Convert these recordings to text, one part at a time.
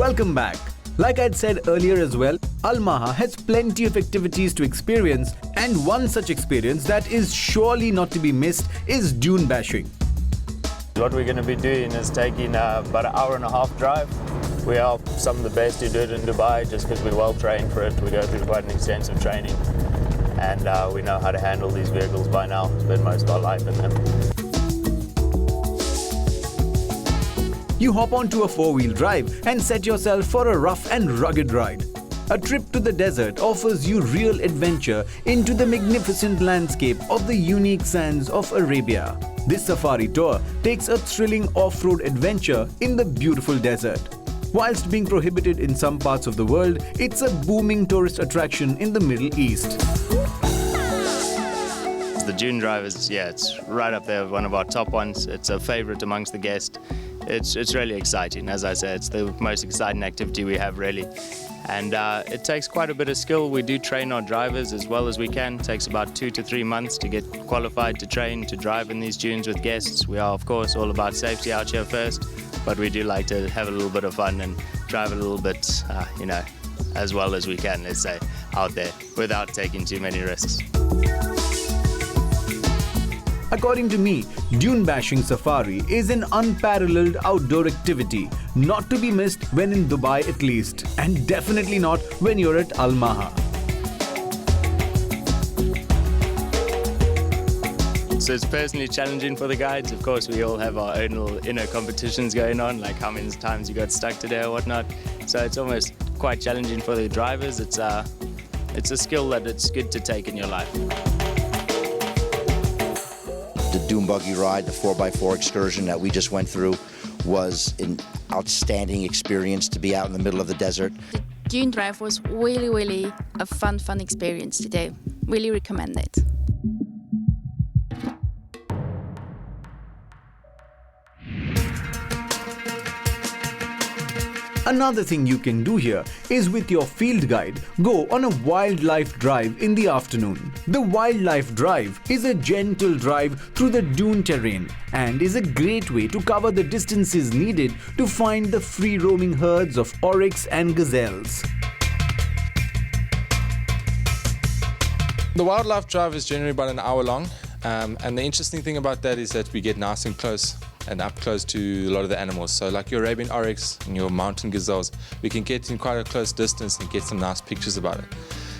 Welcome back. Like I'd said earlier as well, Maha has plenty of activities to experience, and one such experience that is surely not to be missed is dune bashing. What we're going to be doing is taking about an hour and a half drive. We are some of the best who do it in Dubai just because we're well trained for it. We go through quite an extensive training, and we know how to handle these vehicles by now. Spend most of our life in them. You hop onto a four-wheel drive and set yourself for a rough and rugged ride. A trip to the desert offers you real adventure into the magnificent landscape of the unique sands of Arabia. This safari tour takes a thrilling off-road adventure in the beautiful desert. Whilst being prohibited in some parts of the world, it's a booming tourist attraction in the Middle East. The dune drive is, it's right up there, one of our top ones. It's a favorite amongst the guests. It's really exciting. As I said, it's the most exciting activity we have, really. And it takes quite a bit of skill. We do train our drivers as well as we can. It takes about 2 to 3 months to get qualified to train, to drive in these dunes with guests. We are, of course, all about safety out here first, but we do like to have a little bit of fun and drive a little bit, as well as we can, let's say, out there without taking too many risks. According to me, dune bashing safari is an unparalleled outdoor activity, not to be missed when in Dubai at least, and definitely not when you're at Maha. So it's personally challenging for the guides. Of course, we all have our own little inner competitions going on, like how many times you got stuck today or whatnot. So it's almost quite challenging for the drivers. It's a skill that it's good to take in your life. The dune buggy ride, the 4x4 excursion that we just went through was an outstanding experience to be out in the middle of the desert. The dune drive was really a fun experience today. Really recommend it. Another thing you can do here is with your field guide, go on a wildlife drive in the afternoon. The wildlife drive is a gentle drive through the dune terrain and is a great way to cover the distances needed to find the free-roaming herds of oryx and gazelles. The wildlife drive is generally about an hour long, and the interesting thing about that is that we get nice and close and up close to a lot of the animals. So like your Arabian oryx and your mountain gazelles, we can get in quite a close distance and get some nice pictures about it.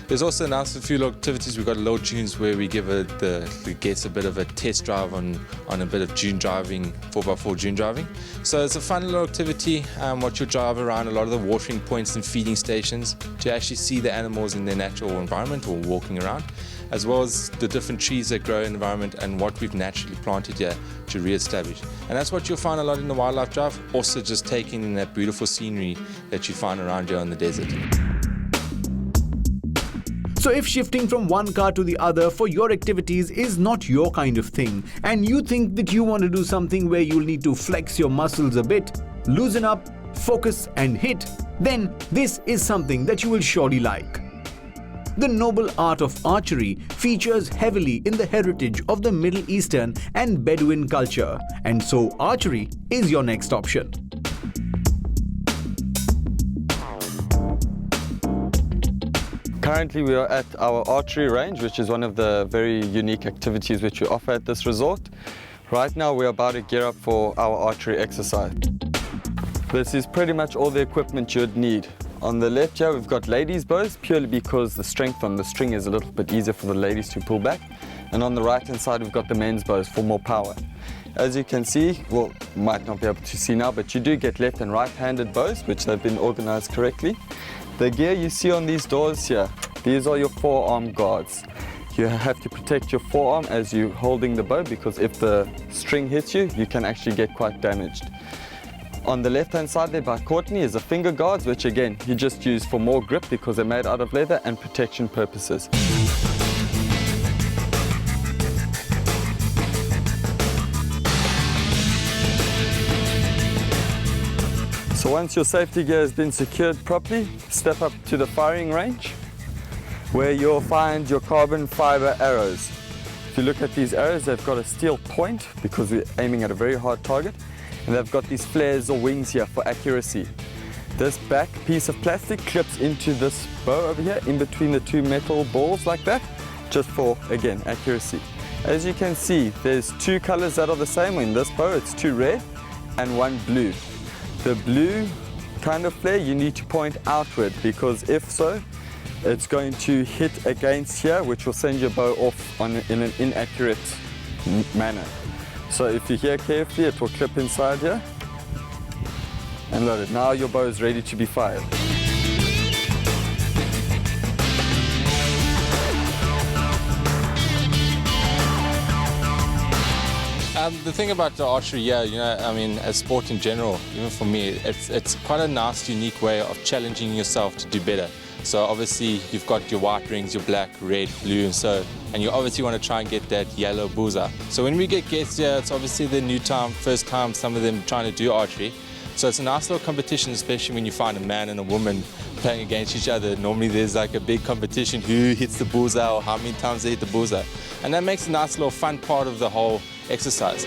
There's also a few little activities. We've got little dunes where we give the guests a bit of a test drive on a bit of dune driving, 4x4 dune driving. So it's a fun little activity. What you'll drive around a lot of the watering points and feeding stations to actually see the animals in their natural environment or walking around, as well as the different trees that grow in the environment and what we've naturally planted here to re-establish. And that's what you'll find a lot in the wildlife drive, also just taking in that beautiful scenery that you find around here in the desert. So if shifting from one car to the other for your activities is not your kind of thing, and you think that you want to do something where you'll need to flex your muscles a bit, loosen up, focus and hit, then this is something that you will surely like. The noble art of archery features heavily in the heritage of the Middle Eastern and Bedouin culture, and so archery is your next option. Currently we are at our archery range, which is one of the very unique activities which we offer at this resort. Right now we're about to gear up for our archery exercise. This is pretty much all the equipment you'd need. On the left here we've got ladies' bows, purely because the strength on the string is a little bit easier for the ladies to pull back. And on the right hand side we've got the men's bows for more power. As you can see, well, you might not be able to see now, but you do get left and right-handed bows, which have been organized correctly. The gear you see on these doors here, these are your forearm guards. You have to protect your forearm as you're holding the bow, because if the string hits you, you can actually get quite damaged. On the left-hand side there by Courtney is the finger guards, which again, you just use for more grip because they're made out of leather and protection purposes. So once your safety gear has been secured properly, step up to the firing range where you'll find your carbon fiber arrows. If you look at these arrows, they've got a steel point because we're aiming at a very hard target, and they've got these flares or wings here for accuracy. This back piece of plastic clips into this bow over here, in between the two metal balls like that, just for, again, accuracy. As you can see, there's two colors that are the same. In this bow, it's two red and one blue. The blue kind of flare you need to point outward, because if so, it's going to hit against here, which will send your bow off in an inaccurate manner. So if you hear carefully, it will clip inside here and load it. Now your bow is ready to be fired. The thing about the archery, yeah, you know, I mean, as sport in general, even for me, it's quite a nice, unique way of challenging yourself to do better. So obviously you've got your white rings, your black, red, blue, and you obviously want to try and get that yellow bullseye. So when we get guests here, it's obviously the new time, first time, some of them trying to do archery. So it's a nice little competition, especially when you find a man and a woman playing against each other. Normally there's like a big competition, who hits the bullseye or how many times they hit the bullseye. And that makes a nice little fun part of the whole exercise.